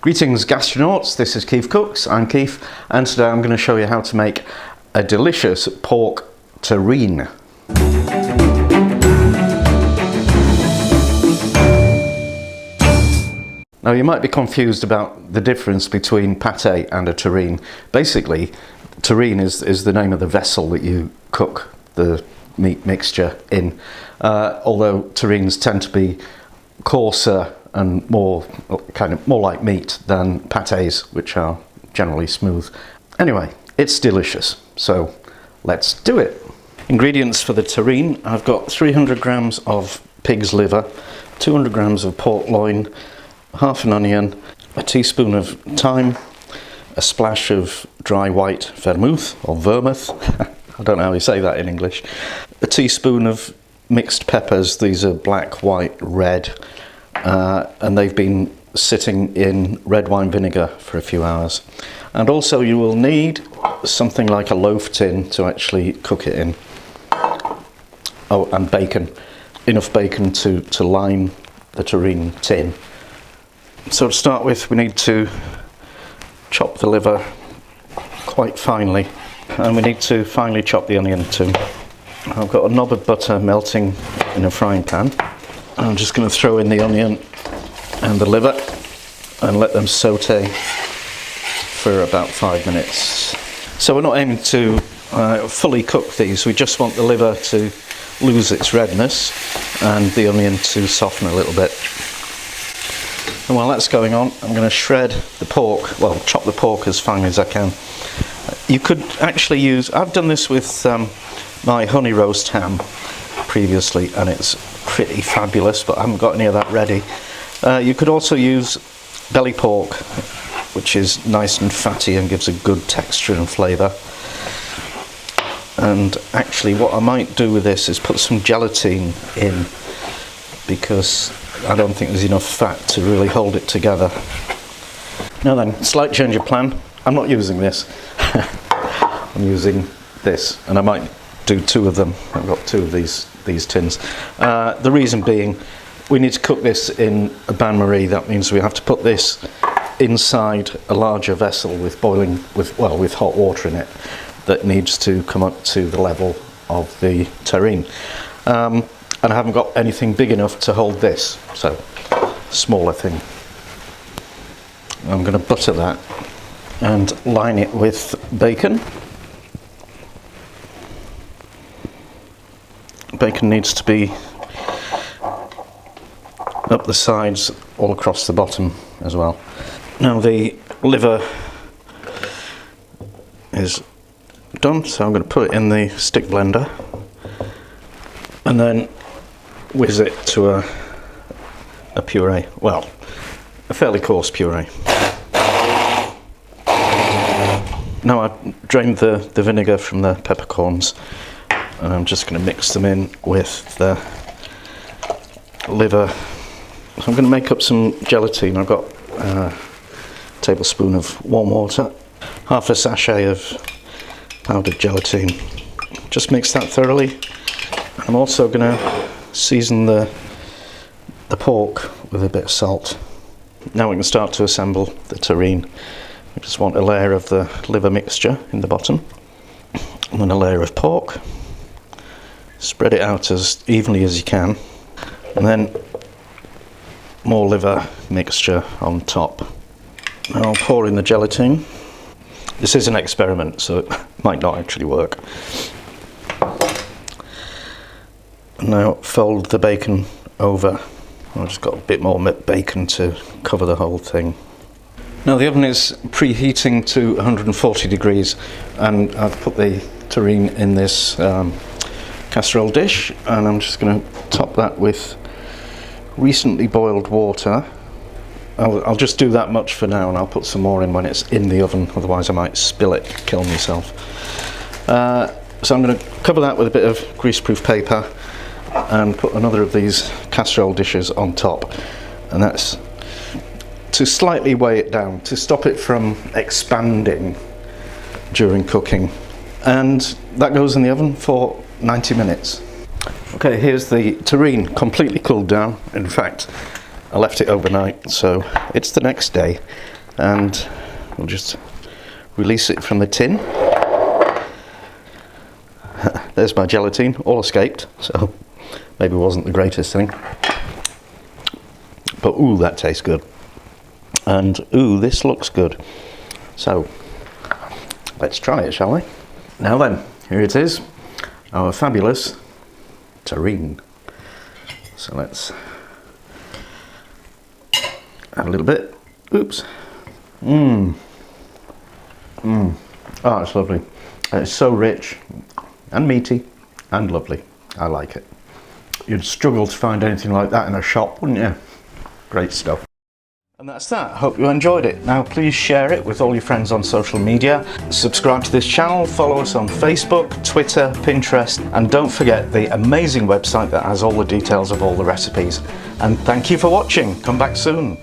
Greetings gastronauts, this is Keith Cooks, I'm Keith, and today I'm going to show you how to make a delicious pork terrine. Now you might be confused about the difference between pate and a terrine. Basically, terrine is the name of the vessel that you cook the meat mixture in, although terrines tend to be coarser and more like meat than pates, which are generally smooth. Anyway, it's delicious, so let's do it. Ingredients for the terrine: I've got 300 grams of pig's liver, 200 grams of pork loin, half an onion, a teaspoon of thyme, a splash of dry white vermouth or vermouth, I don't know how you say that in English, a teaspoon of mixed peppers. These are black, white, red, and they've been sitting in red wine vinegar for a few hours. And also you will need something like a loaf tin to actually cook it in. Oh, and bacon, enough bacon to line the terrine tin. So to start with, we need to chop the liver quite finely, and we need to finely chop the onion too. I've got a knob of butter melting in a frying pan. I'm just going to throw in the onion and the liver and let them saute for about 5 minutes. So we're not aiming to fully cook these, we just want the liver to lose its redness and the onion to soften a little bit. And while that's going on, I'm going to shred the pork, well, chop the pork as fine as I can. You could actually use, I've done this with my honey roast ham previously, and it's pretty fabulous, but I haven't got any of that ready. You could also use belly pork, which is nice and fatty and gives a good texture and flavour. And actually what I might do with this is put some gelatine in, because I don't think there's enough fat to really hold it together. Now then, slight change of plan. I'm not using this. I'm using this, and I might do 2 of them. I've got 2 of these tins. The reason being, we need to cook this in a bain-marie. That means we have to put this inside a larger vessel with hot water in it that needs to come up to the level of the terrine. And I haven't got anything big enough to hold this, so smaller thing. I'm going to butter that and line it with bacon. Bacon needs to be up the sides, all across the bottom as well. Now the liver is done, so I'm going to put it in the stick blender and then whiz it to a puree, well, a fairly coarse puree. Now I've drained the vinegar from the peppercorns, and I'm just going to mix them in with the liver. So I'm going to make up some gelatine. I've got a tablespoon of warm water, half a sachet of powdered gelatine. Just mix that thoroughly. I'm also going to season the pork with a bit of salt. Now we can start to assemble the terrine. We just want a layer of the liver mixture in the bottom, and then a layer of pork. Spread it out as evenly as you can, and then more liver mixture on top. Now I'll pour in the gelatine. This is an experiment, so it might not actually work. Now fold the bacon over. I've just got a bit more bacon to cover the whole thing. Now the oven is preheating to 140 degrees, and I've put the terrine in this casserole dish, and I'm just going to top that with recently boiled water. I'll just do that much for now, and I'll put some more in when it's in the oven, otherwise I might spill it, kill myself. So I'm going to cover that with a bit of greaseproof paper and put another of these casserole dishes on top, and that's to slightly weigh it down, to stop it from expanding during cooking. And that goes in the oven for 90 minutes. Okay, here's the terrine completely cooled down. In fact, I left it overnight, so it's the next day, and we'll just release it from the tin. There's my gelatine, all escaped, so maybe it wasn't the greatest thing. But ooh, that tastes good. And ooh, this looks good. So let's try it, shall we? Now then, here it is, our fabulous terrine. So let's add a little bit. Oops. Oh, it's lovely. It's so rich and meaty and lovely. I like it. You'd struggle to find anything like that in a shop, wouldn't you? Great stuff. And that's that. Hope you enjoyed it. Now please share it with all your friends on social media. Subscribe to this channel, follow us on Facebook, Twitter, Pinterest, and don't forget the amazing website that has all the details of all the recipes. And thank you for watching. Come back soon.